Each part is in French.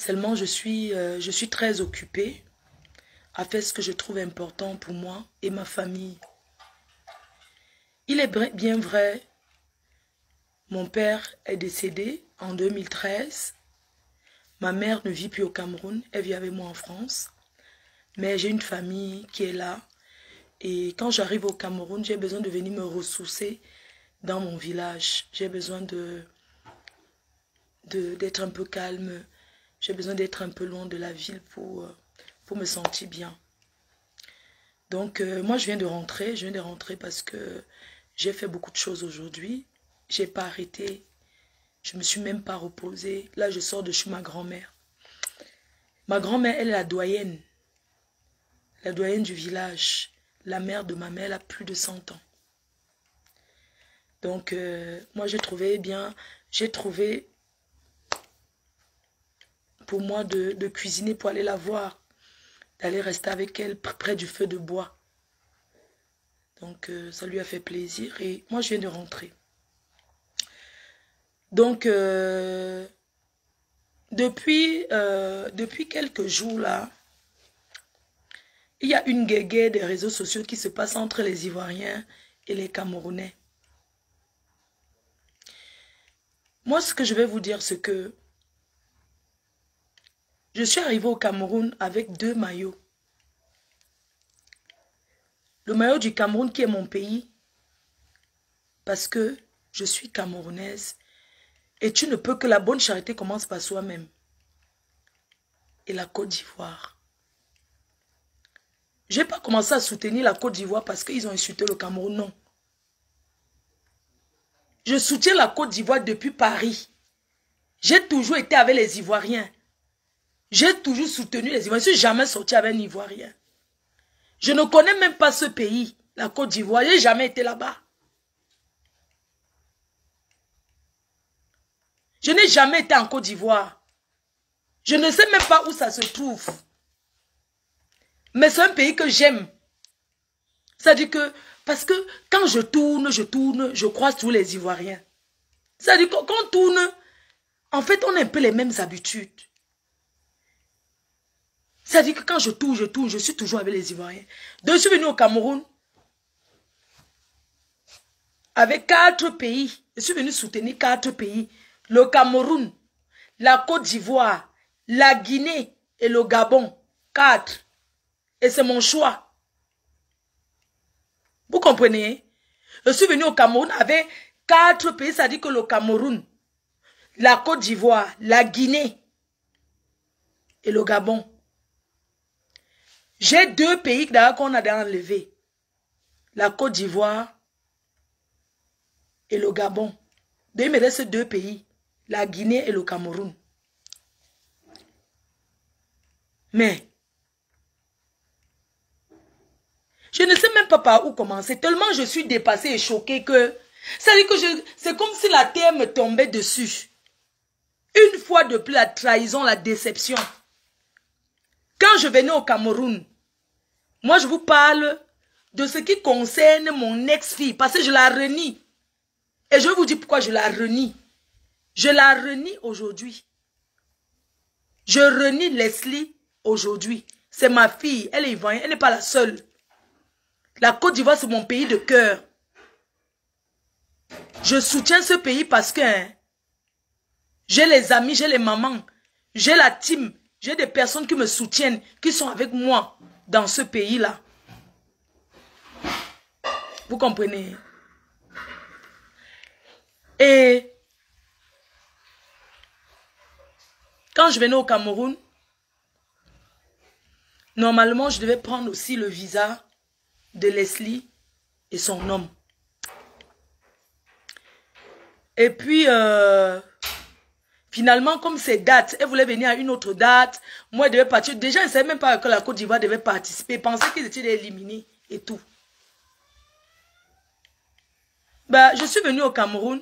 Seulement, je suis très occupée à faire ce que je trouve important pour moi et ma famille. Il est bien vrai, mon père est décédé en 2013. Ma mère ne vit plus au Cameroun, elle vit avec moi en France. Mais j'ai une famille qui est là. Et quand j'arrive au Cameroun, j'ai besoin de venir me ressourcer dans mon village. J'ai besoin d'être un peu calme. J'ai besoin d'être un peu loin de la ville pour me sentir bien. Donc, moi, je viens de rentrer. Je viens de rentrer parce que j'ai fait beaucoup de choses aujourd'hui. Je n'ai pas arrêté. Je ne me suis même pas reposée. Là, je sors de chez ma grand-mère. Ma grand-mère, elle est la doyenne. La doyenne du village. La mère de ma mère, elle a plus de 100 ans. Donc, moi, j'ai trouvé pour moi de cuisiner pour aller la voir. D'aller rester avec elle près du feu de bois. Donc, ça lui a fait plaisir. Et moi, je viens de rentrer. Donc, depuis quelques jours, là, il y a une guéguerre des réseaux sociaux qui se passe entre les Ivoiriens et les Camerounais. Moi, ce que je vais vous dire, c'est que je suis arrivée au Cameroun avec 2 maillots. Le maillot du Cameroun qui est mon pays, parce que je suis camerounaise. Et tu ne peux que la bonne charité commence par soi-même. Et la Côte d'Ivoire. Je n'ai pas commencé à soutenir la Côte d'Ivoire parce qu'ils ont insulté le Cameroun, non. Je soutiens la Côte d'Ivoire depuis Paris. J'ai toujours été avec les Ivoiriens. J'ai toujours soutenu les Ivoiriens. Je ne suis jamais sorti avec un Ivoirien. Je ne connais même pas ce pays, la Côte d'Ivoire. Je n'ai jamais été là-bas. Je n'ai jamais été en Côte d'Ivoire. Je ne sais même pas où ça se trouve. Mais c'est un pays que j'aime. C'est-à-dire que, parce que quand je tourne, je croise tous les Ivoiriens. C'est-à-dire que quand on tourne, en fait, on a un peu les mêmes habitudes. C'est-à-dire que quand je tourne, je suis toujours avec les Ivoiriens. Donc, je suis venu au Cameroun avec 4 pays. Je suis venu soutenir 4 pays. Le Cameroun, la Côte d'Ivoire, la Guinée et le Gabon. 4. Et c'est mon choix. Vous comprenez? Je suis venu au Cameroun avec 4 pays, c'est-à-dire que le Cameroun, la Côte d'Ivoire, la Guinée et le Gabon. J'ai 2 pays d'ailleurs qu'on a enlevé. La Côte d'Ivoire et le Gabon. Donc il me reste 2 pays. La Guinée et le Cameroun. Mais, je ne sais même pas par où commencer. Tellement je suis dépassée et choquée que... C'est-à-dire que c'est comme si la terre me tombait dessus. Une fois de plus, la trahison, la déception. Quand je venais au Cameroun, moi je vous parle de ce qui concerne mon ex-fille. Parce que je la renie. Et je vais vous dire pourquoi je la renie. Je la renie aujourd'hui. Je renie Leslie aujourd'hui. C'est ma fille. Elle est ivoirienne. Elle n'est pas la seule. La Côte d'Ivoire, c'est mon pays de cœur. Je soutiens ce pays parce que j'ai les amis, j'ai les mamans, j'ai la team, j'ai des personnes qui me soutiennent, qui sont avec moi dans ce pays-là. Vous comprenez? Et quand je venais au Cameroun, normalement, je devais prendre aussi le visa de Leslie et son homme. Et puis, finalement, comme c'est date, elle voulait venir à une autre date. Moi, elle devait partir. Déjà, elle ne savait même pas que la Côte d'Ivoire devait participer. Elle pensait qu'ils étaient éliminés et tout. Bah, je suis venue au Cameroun.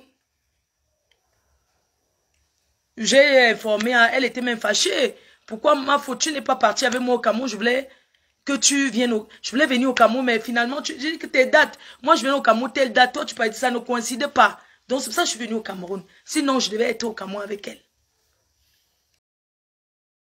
J'ai informé, elle était même fâchée. Pourquoi ma faute, tu n'es pas partie avec moi au Cameroun? Je voulais que tu viennes je voulais venir au Cameroun, mais finalement, j'ai dit que tes dates. Moi, je viens au Cameroun, telle date. Toi, tu peux dire ça ne coïncide pas. Donc, c'est pour ça que je suis venue au Cameroun. Sinon, je devais être au Cameroun avec elle.